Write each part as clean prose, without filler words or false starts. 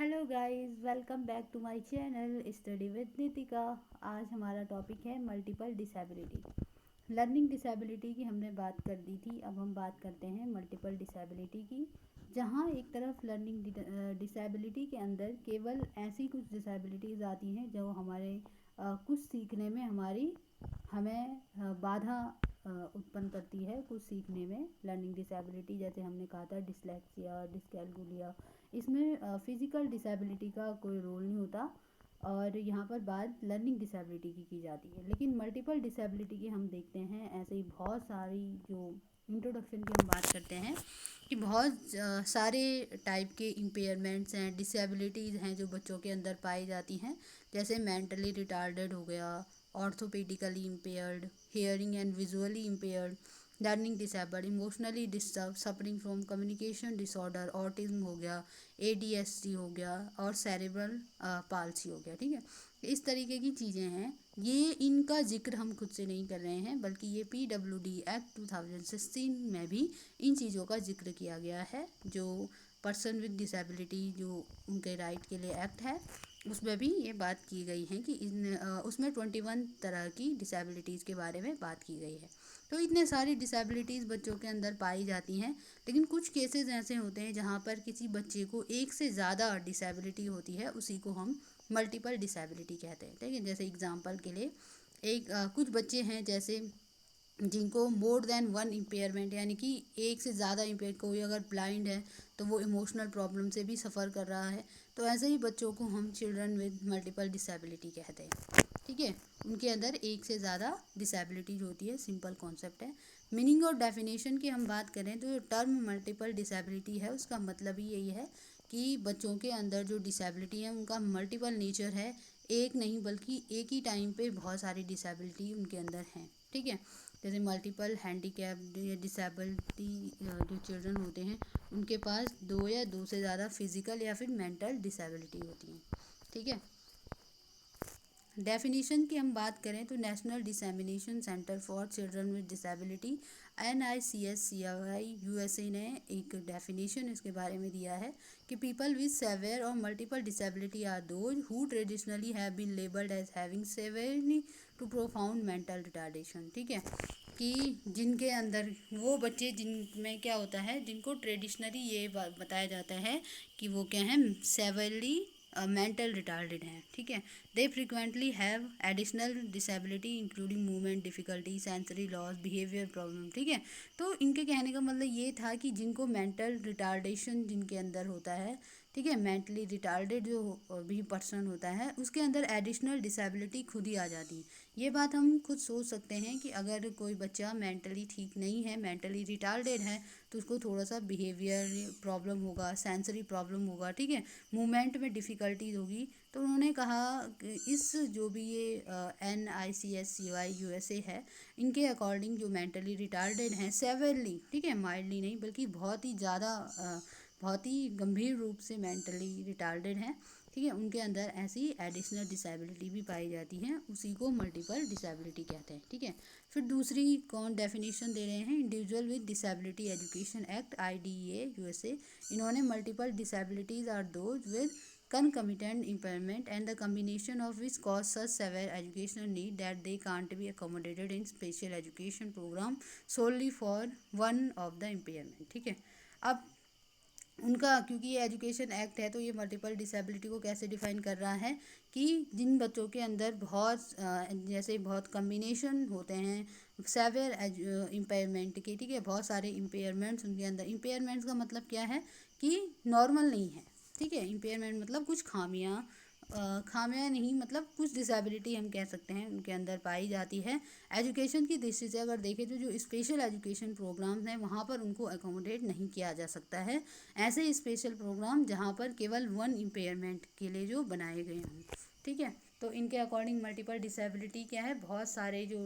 Hello guys, welcome back to my channel study with Nitika. आज हमारा topic है multiple disability. Learning disability की हमने बात कर दी थी, अब हम बात करते हैं मल्टीपल डिसेबिलिटी की। जहाँ एक तरफ लर्निंग डिसेबिलिटी के अंदर केवल ऐसी कुछ डिसेबिलिटीज़ आती हैं जो हमारे कुछ सीखने में हमें बाधा उत्पन्न करती है कुछ सीखने में। लर्निंग डिसेबिलिटी जैसे हमने कहा था डिसलेक्सिया, डिस्कैलकुलिया, इसमें फिज़िकल डिसेबिलिटी का कोई रोल नहीं होता और यहाँ पर बात लर्निंग डिसेबिलिटी की जाती है। लेकिन मल्टीपल डिसेबिलिटी की हम देखते हैं ऐसे ही बहुत सारी, जो इंट्रोडक्शन की हम बात करते हैं कि बहुत सारे टाइप के इम्पेयरमेंट्स हैं, डिसेबिलिटीज़ हैं जो बच्चों के अंदर पाई जाती हैं। जैसे मेंटली रिटार्डेड हो गया, orthopaedically impaired, hearing and visually impaired, learning disabled, emotionally disturb, suffering from communication disorder, autism हो गया, ADHD हो गया और सेरेब्रल पाल्सी हो गया। ठीक है, इस तरीके की चीज़ें हैं। ये इनका जिक्र हम खुद से नहीं कर रहे हैं, बल्कि ये PWD एक्ट 2016 में भी इन चीज़ों का जिक्र किया गया है। जो पर्सन विद डिसेबिलिटी जो उनके राइट के लिए एक्ट है, उसमें भी ये बात की गई है कि उसमें 21 तरह की डिसेबिलिटीज़ के बारे में बात की गई है। तो इतने सारी डिसेबिलिटीज़ बच्चों के अंदर पाई जाती हैं। लेकिन कुछ केसेस ऐसे होते हैं जहाँ पर किसी बच्चे को एक से ज़्यादा डिसेबिलिटी होती है, उसी को हम मल्टीपल डिसेबिलिटी कहते हैं। ठीक है, जैसे एग्जांपल के लिए कुछ बच्चे हैं जैसे जिनको मोर देन वन इम्पेयरमेंट, यानी कि एक से ज़्यादा इम्पेयर, कोई अगर ब्लाइंड है तो वो इमोशनल प्रॉब्लम से भी सफ़र कर रहा है, तो ऐसे ही बच्चों को हम चिल्ड्रन विद मल्टीपल डिसेबिलिटी कहते हैं। ठीक है, उनके अंदर एक से ज़्यादा डिसेबिलिटीज होती है, सिंपल कॉन्सेप्ट है। मीनिंग और डेफिनेशन की हम बात करें तो टर्म मल्टीपल डिसेबिलिटी है, उसका मतलब ही यही है कि बच्चों के अंदर जो डिसेबिलिटी है उनका मल्टीपल नेचर है, एक नहीं बल्कि एक ही टाइम पे बहुत सारी डिसेबिलिटी उनके अंदर हैं। ठीक है, जैसे मल्टीपल हैंडीकैप्ड या डिसेबिलिटी जो चिल्ड्रन होते हैं उनके पास दो या दो से ज़्यादा फिजिकल या फिर मेंटल डिसेबिलिटी होती हैं। ठीक है, डेफिनेशन की हम बात करें तो national dissemination centre for children with disability NICSCI USA ने एक डेफिनेशन इसके बारे में दिया है कि पीपल विद सेवियर और multiple disability are those who traditionally have been labelled as having severely to profound mental retardation. ठीक है, कि जिनके अंदर वो बच्चे जिनमें क्या होता है, जिनको ट्रेडिशनली ये बताया जाता है कि वो क्या है, सेवियरली मेंटल रिटार्डेड हैं। ठीक है, they frequently have additional disability including movement difficulty, sensory loss, behaviour problem. ठीक है, तो इनके कहने का मतलब ये था कि जिनको मेंटल रिटार्डेशन जिनके अंदर होता है, ठीक है, मेंटली रिटार्डेड जो भी पर्सन होता है उसके अंदर एडिशनल डिसेबिलिटी खुद ही आ जाती है। ये बात हम खुद सोच सकते हैं कि अगर कोई बच्चा मेंटली ठीक नहीं है, मेंटली रिटार्डेड है, तो उसको थोड़ा सा बिहेवियर प्रॉब्लम होगा, सेंसरी प्रॉब्लम होगा, ठीक है, मूवमेंट में डिफ़िकल्टीज होगी। तो उन्होंने कहा कि इस जो भी ये NICSCI USA है, इनके अकॉर्डिंग जो मेंटली रिटार्डेड हैं सेवरली, ठीक है, माइल्डली नहीं बल्कि बहुत ही ज़्यादा बहुत ही गंभीर रूप से मेंटली रिटार्डेड हैं, ठीक है, उनके अंदर ऐसी एडिशनल डिसेबिलिटी भी पाई जाती हैं, उसी को मल्टीपल डिसेबिलिटी कहते हैं। ठीक है, फिर दूसरी कौन डेफिनेशन दे रहे हैं, individual with disability education act IDEA USA। इन्होंने multiple disabilities are those with concomitant impairment and the combination of which cause such severe educational need that they can't be accommodated in special education program solely for one of the impairment। ठीक है, अब उनका क्योंकि ये education act है तो ये multiple disability को कैसे डिफाइन कर रहा है कि जिन बच्चों के अंदर बहुत जैसे बहुत कम्बिनेशन होते हैं सेवियर इम्पेयरमेंट के, ठीक है, बहुत सारे इम्पेयरमेंट्स उनके अंदर। इम्पेयरमेंट्स का मतलब क्या है कि नॉर्मल नहीं है। ठीक है, इम्पेयरमेंट मतलब कुछ खामियां नहीं, मतलब कुछ डिसेबिलिटी हम कह सकते हैं उनके अंदर पाई जाती है। एजुकेशन की दृष्टि से अगर देखें तो जो स्पेशल एजुकेशन प्रोग्राम्स हैं वहाँ पर उनको अकोमोडेट नहीं किया जा सकता है। ऐसे स्पेशल प्रोग्राम जहाँ पर केवल वन इम्पेयरमेंट के लिए जो बनाए गए हों। ठीक है, तो इनके अकॉर्डिंग मल्टीपल डिसेबिलिटी क्या है, बहुत सारे जो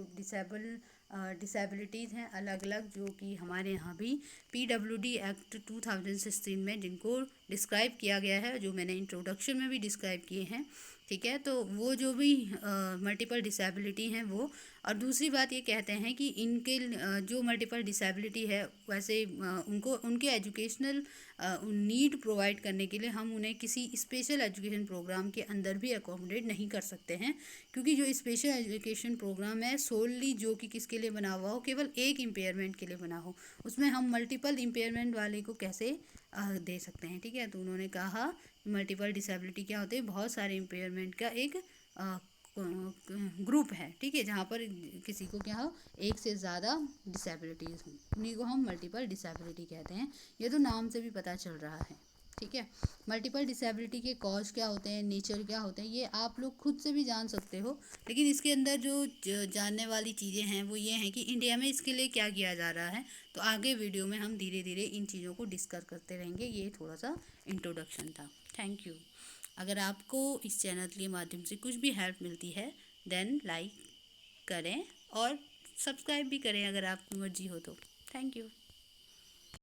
डिसेबिलिटीज़ हैं अलग अलग, जो कि हमारे यहाँ भी PWD एक्ट 2016 में जिनको डिस्क्राइब किया गया है, जो मैंने इंट्रोडक्शन में भी डिस्क्राइब किए हैं, ठीक है, तो वो जो भी मल्टीपल डिसेबिलिटी हैं वो। और दूसरी बात ये कहते हैं कि इनके जो मल्टीपल डिसेबिलिटी है वैसे उनको उनके एजुकेशनल नीड प्रोवाइड करने के लिए हम उन्हें किसी स्पेशल एजुकेशन प्रोग्राम के अंदर भी अकोमोडेट नहीं कर सकते हैं, क्योंकि जो स्पेशल एजुकेशन प्रोग्राम है सोलली जो कि किसके लिए बना हुआ हो, केवल एक इम्पेयरमेंट के लिए बना हो, उसमें हम मल्टीपल इम्पेयरमेंट वाले को कैसे दे सकते हैं। ठीक है, तो उन्होंने कहा मल्टीपल डिसेबिलिटी क्या होते हैं, बहुत सारे इम्पेयरमेंट का एक ग्रुप है। ठीक है, जहाँ पर किसी को क्या हो, एक से ज़्यादा डिसेबिलिटीज़ हों, उन्हीं को हम मल्टीपल डिसेबिलिटी कहते हैं। ये तो नाम से भी पता चल रहा है। ठीक है, मल्टीपल डिसेबिलिटी के कॉज क्या होते हैं, नेचर क्या होते हैं, ये आप लोग खुद से भी जान सकते हो, लेकिन इसके अंदर जो जानने वाली चीज़ें हैं वो ये हैं कि इंडिया में इसके लिए क्या किया जा रहा है। तो आगे वीडियो में हम धीरे धीरे इन चीज़ों को डिस्कस करते रहेंगे। ये थोड़ा सा इंट्रोडक्शन था। Thank you. अगर आपको इस चैनल के माध्यम से कुछ भी हेल्प मिलती है देन लाइक करें और सब्सक्राइब भी करें अगर आपकी मर्जी हो तो। Thank you.